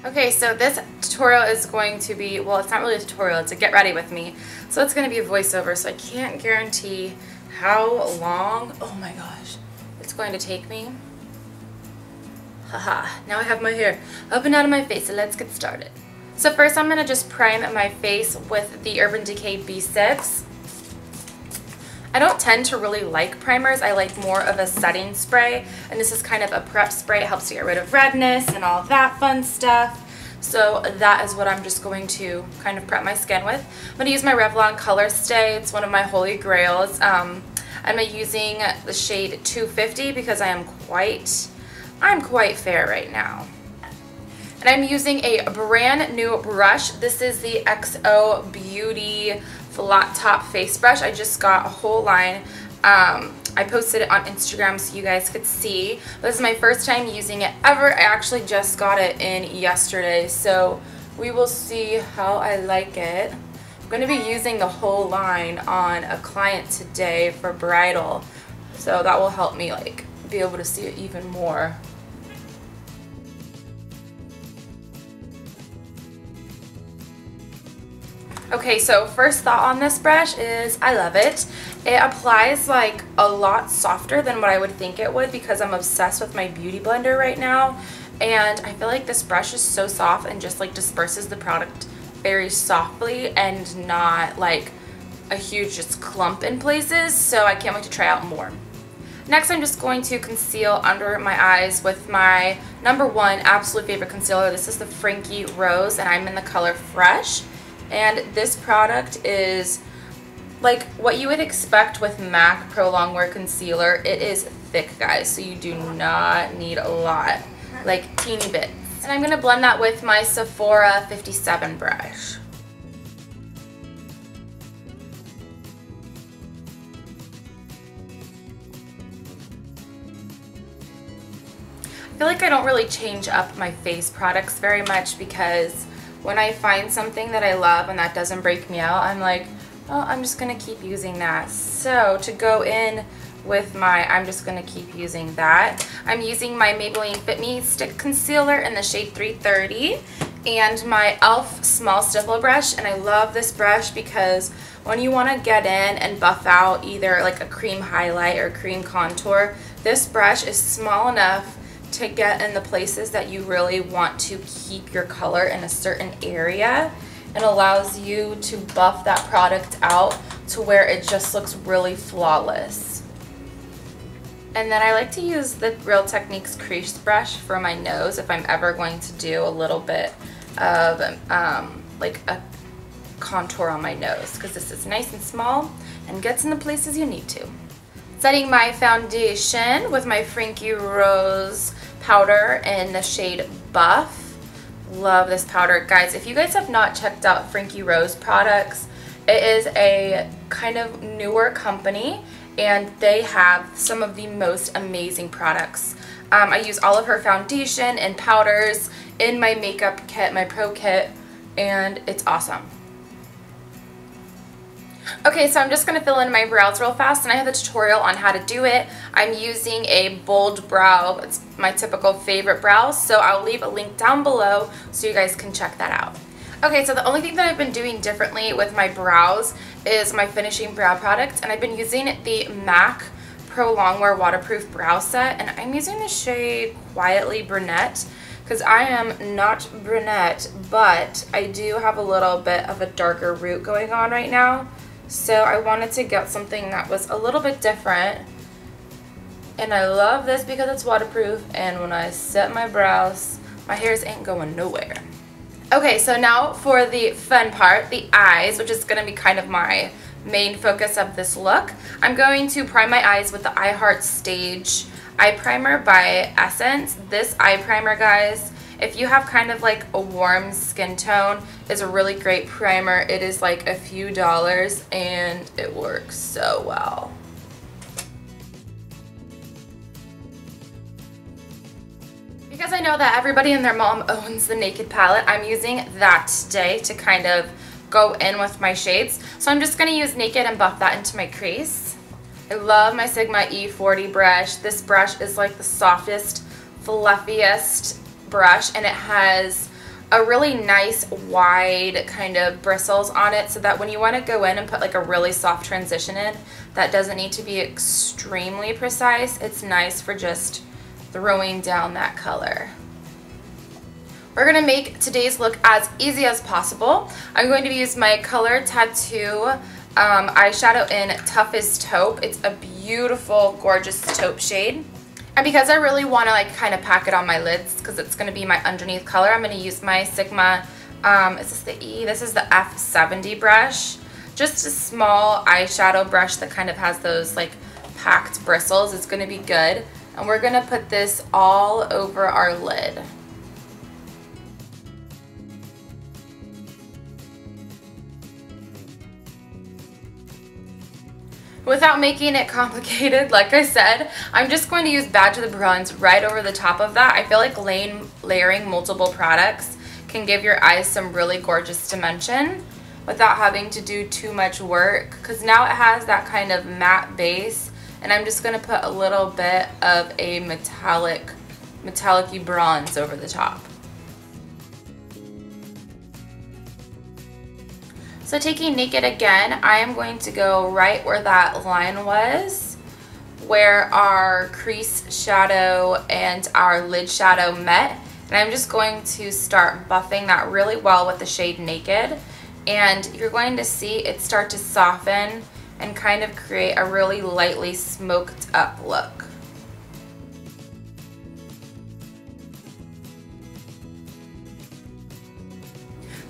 Okay, so this tutorial is going to be, well, it's not really a tutorial, it's a get ready with me. So it's going to be a voiceover, so I can't guarantee how long, oh my gosh, it's going to take me. Haha, now I have my hair up and out of my face, so let's get started. So first I'm going to just prime my face with the Urban Decay B6. I don't tend to really like primers. I like more of a setting spray, and this is kind of a prep spray. It helps to get rid of redness and all that fun stuff. So that is what I'm just going to kind of prep my skin with. I'm going to use my Revlon Color Stay. It's one of my holy grails. I'm using the shade 250 because I'm quite fair right now. And I'm using a brand new brush. This is the XO Beauty Flat Top Face Brush. I just got a whole line. I posted it on Instagram so you guys could see. This is my first time using it ever. I actually just got it in yesterday, so we will see how I like it. I'm going to be using the whole line on a client today for bridal, so that will help me like be able to see it even more. Okay, so first thought on this brush is I love it. It applies like a lot softer than what I would think it would because I'm obsessed with my beauty blender right now, and I feel like this brush is so soft and just like disperses the product very softly and not like a huge just clump in places, so I can't wait to try out more. Next, I'm just going to conceal under my eyes with my #1 absolute favorite concealer. This is the Frankie Rose, and I'm in the color Fresh. And this product is like what you would expect with MAC Pro Longwear Concealer. It is thick, guys, so you do not need a lot, like teeny bits. And I'm going to blend that with my Sephora 57 brush. I feel like I don't really change up my face products very much because when I find something that I love and that doesn't break me out, I'm like, oh, I'm just going to keep using that. So to go in with my, I'm just going to keep using that. I'm using my Maybelline Fit Me Stick Concealer in the shade 330 and my e.l.f. small stipple brush. And I love this brush because when you want to get in and buff out either like a cream highlight or cream contour, this brush is small enough to get in the places that you really want to keep your color in a certain area, and allows you to buff that product out to where it just looks really flawless. And then I like to use the Real Techniques crease brush for my nose if I'm ever going to do a little bit of like a contour on my nose, because this is nice and small and gets in the places you need to. Setting my foundation with my Frankie Rose powder in the shade Buff. Love this powder. Guys, if you guys have not checked out Frankie Rose products, it is a kind of newer company and they have some of the most amazing products. I use all of her foundation and powders in my makeup kit, my pro kit, and it's awesome. Okay, so I'm just going to fill in my brows real fast, and I have a tutorial on how to do it. I'm using a bold brow. It's my typical favorite brows, so I'll leave a link down below so you guys can check that out. Okay, so the only thing that I've been doing differently with my brows is my finishing brow product, and I've been using the MAC Pro Longwear Waterproof Brow Set, and I'm using the shade Quietly Brunette because I am not brunette, but I do have a little bit of a darker root going on right now. So I wanted to get something that was a little bit different, and I love this because it's waterproof, and when I set my brows, my hairs ain't going nowhere. Okay, so now for the fun part, the eyes, which is going to be kind of my main focus of this look. I'm going to prime my eyes with the I Heart Stage Eye Primer by Essence. This eye primer, guys, if you have kind of like a warm skin tone, is a really great primer. It is like a few dollars and it works so well. Because I know that everybody and their mom owns the Naked palette, I'm using that today to kind of go in with my shades. So I'm just going to use Naked and buff that into my crease. I love my Sigma E40 brush. This brush is like the softest, fluffiest brush, and it has a really nice wide kind of bristles on it, so that when you want to go in and put like a really soft transition in that doesn't need to be extremely precise, it's nice for just throwing down that color. We're going to make today's look as easy as possible. I'm going to use my Color Tattoo eyeshadow in Tough as Taupe. It's a beautiful, gorgeous taupe shade. And because I really want to like kind of pack it on my lids, because it's going to be my underneath color, I'm going to use my Sigma, is this the E? This is the F70 brush. Just a small eyeshadow brush that kind of has those like packed bristles. It's going to be good. And we're going to put this all over our lid. Without making it complicated, like I said, I'm just going to use Badge of the Bronze right over the top of that. I feel like layering multiple products can give your eyes some really gorgeous dimension without having to do too much work, because now it has that kind of matte base, and I'm just going to put a little bit of a metallic-y bronze over the top. So taking Naked again, I am going to go right where that line was, where our crease shadow and our lid shadow met. And I'm just going to start buffing that really well with the shade Naked. And you're going to see it start to soften and kind of create a really lightly smoked up look.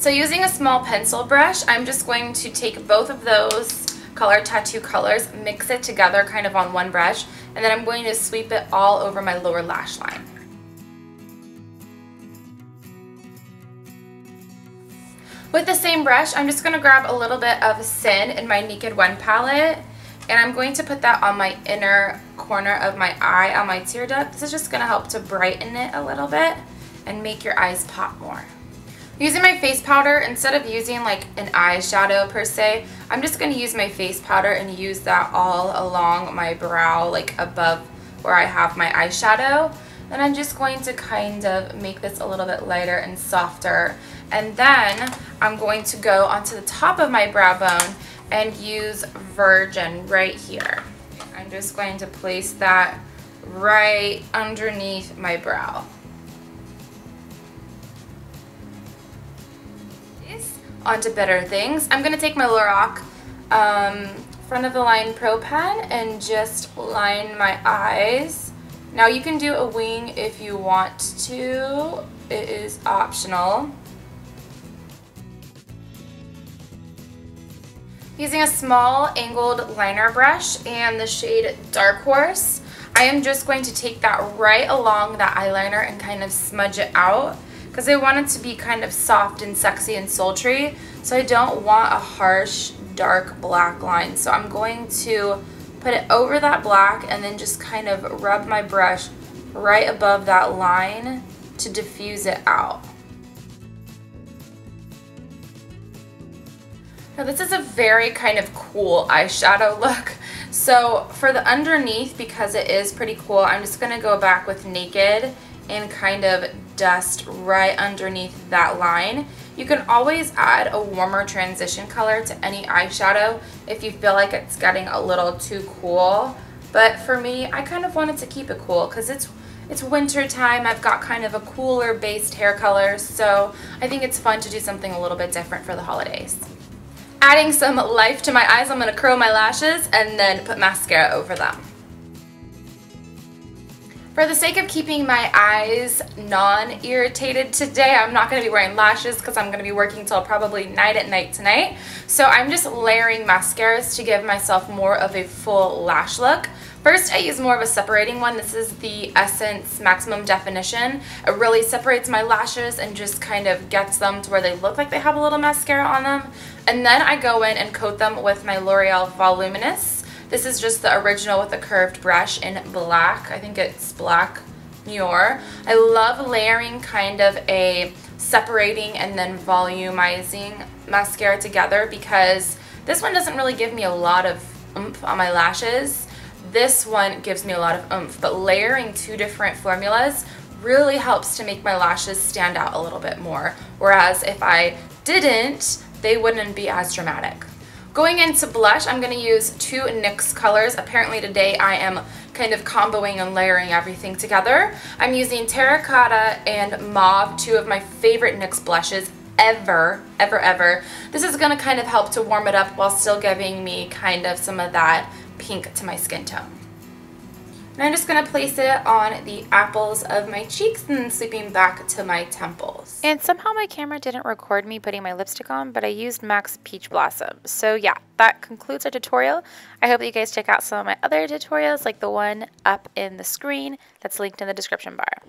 So using a small pencil brush, I'm just going to take both of those Color Tattoo colors, mix it together kind of on one brush, and then I'm going to sweep it all over my lower lash line. With the same brush, I'm just going to grab a little bit of Sin in my Naked One palette, and I'm going to put that on my inner corner of my eye, on my tear duct. This is just going to help to brighten it a little bit and make your eyes pop more. Using my face powder, instead of using like an eyeshadow per se, I'm just going to use my face powder and use that all along my brow, like above where I have my eyeshadow. Then I'm just going to kind of make this a little bit lighter and softer. And then I'm going to go onto the top of my brow bone and use Virgin right here. I'm just going to place that right underneath my brow. Onto Better Things. I'm going to take my Lorac front of the line Pro Pen and just line my eyes. Now you can do a wing if you want to. It is optional. Using a small angled liner brush and the shade Darkhorse, I am just going to take that right along that eyeliner and kind of smudge it out, because I want it to be kind of soft and sexy and sultry, so I don't want a harsh dark black line. So I'm going to put it over that black and then just kind of rub my brush right above that line to diffuse it out. Now this is a very kind of cool eyeshadow look. So for the underneath, because it is pretty cool, I'm just going to go back with Naked and kind of dust right underneath that line. You can always add a warmer transition color to any eyeshadow if you feel like it's getting a little too cool. But for me, I kind of wanted to keep it cool because it's winter time. I've got kind of a cooler based hair color, so I think it's fun to do something a little bit different for the holidays. Adding some life to my eyes, I'm going to curl my lashes and then put mascara over them. For the sake of keeping my eyes non-irritated today, I'm not going to be wearing lashes because I'm going to be working till probably night at night tonight. So I'm just layering mascaras to give myself more of a full lash look. First, I use more of a separating one. This is the Essence Maximum Definition. It really separates my lashes and just kind of gets them to where they look like they have a little mascara on them. And then I go in and coat them with my Loreal Voluminous. This is just the original with a curved brush in black. I think it's Black Muir. I love layering kind of a separating and then volumizing mascara together because this one doesn't really give me a lot of oomph on my lashes. This one gives me a lot of oomph, but layering two different formulas really helps to make my lashes stand out a little bit more. Whereas if I didn't, they wouldn't be as dramatic. Going into blush, I'm going to use two NYX colors. Apparently today I am kind of comboing and layering everything together. I'm using Terracotta and Mauve, two of my favorite NYX blushes ever. This is going to kind of help to warm it up while still giving me kind of some of that pink to my skin tone. And I'm just going to place it on the apples of my cheeks and then sweeping back to my temples. And somehow my camera didn't record me putting my lipstick on, but I used MAC's Peach Blossom. So yeah, that concludes our tutorial. I hope that you guys check out some of my other tutorials, like the one up in the screen that's linked in the description bar.